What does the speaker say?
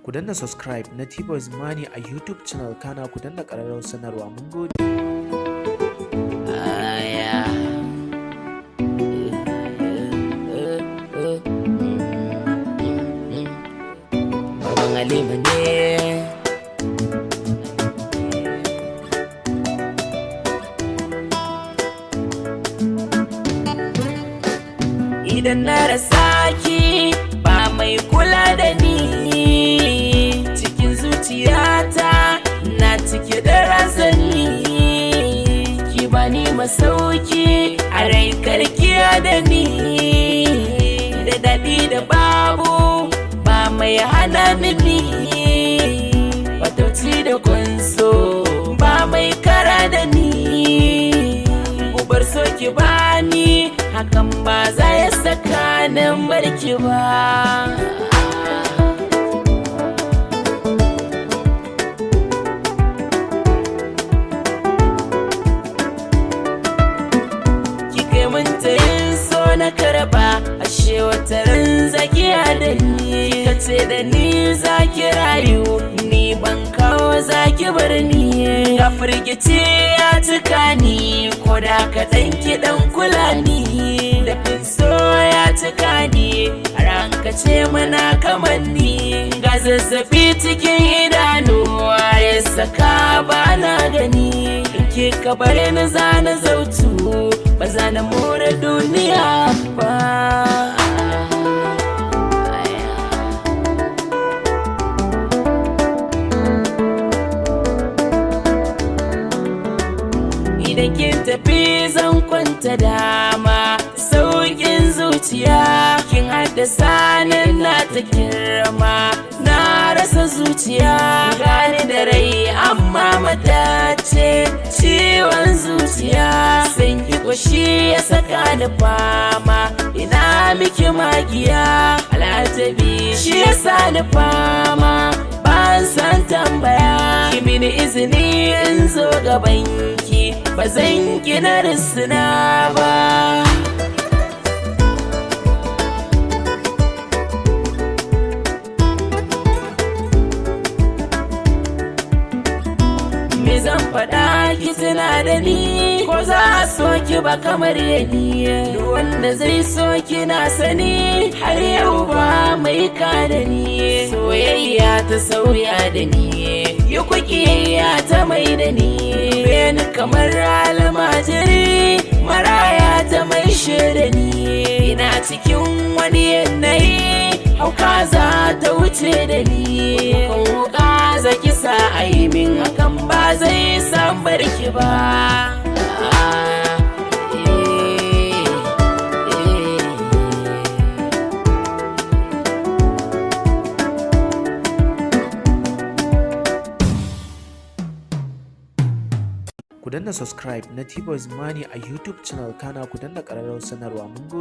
Ku danna subscribe na T-Boys Money a YouTube channel, kana ku danna ƙararrawar sanarwa. Mun gode. Baban Halima ne. Idan na rasa ki ba mai kula da ni, cikin zuciyata na cike da razani. Ki bani masauki a rai karkiya da ni, da daɗi da babu ba mai hana ni. Fatauci da kunso ba mai kara da ni, ubar so ki bani hakan ba za ya saka nan barki ba. Kike mun tayin so na karba, ashe wata ran zakiya da ni. Kika ce da ni zaki rayu, ni ban kawo zaki bar ni. Ga firgici ya cika ni, ko da kaɗan ki ɗan kula ni. Dafin so ya cika ni, a ranka ce mana kamanni. Ga zazzabi cikin idanu, ya saka ba na gani. Ke ka bare ni zana zautu, ba zana more duniya ba. Idan kin tafi zan kwanta dama, sauƙin zuciya kin haddasa nan na ta girma. Na rasa zuciya gani da rai amma matace, ciwon zuciya san ki kwashi ya saka da fama. Ina miki magiya al'ajabi shi ya sa ni fama, ban san tambaya. Ki mini izini in zo gabanki, ba zan gina risina ba. Me zan faɗa ki tuna da ni, ko za a so ki ba kamar yani. Duk wanda zai so ki na sani, har yau ba mai ka da ni. Soyayya ta sauya da ni, yi kukiyayya ta mai da ni. Beni kamar almajiri, maraya ta mai da ni. Ina cikin wani yanayi, hauka za ta wuce da ni. Kan wuka za ki sa aimin, hakan ba zai san barki ba. Ku danna subscribe na T-Boys Money a YouTube channel, kana ku danna ƙararrawar sanarwa. Mun gode.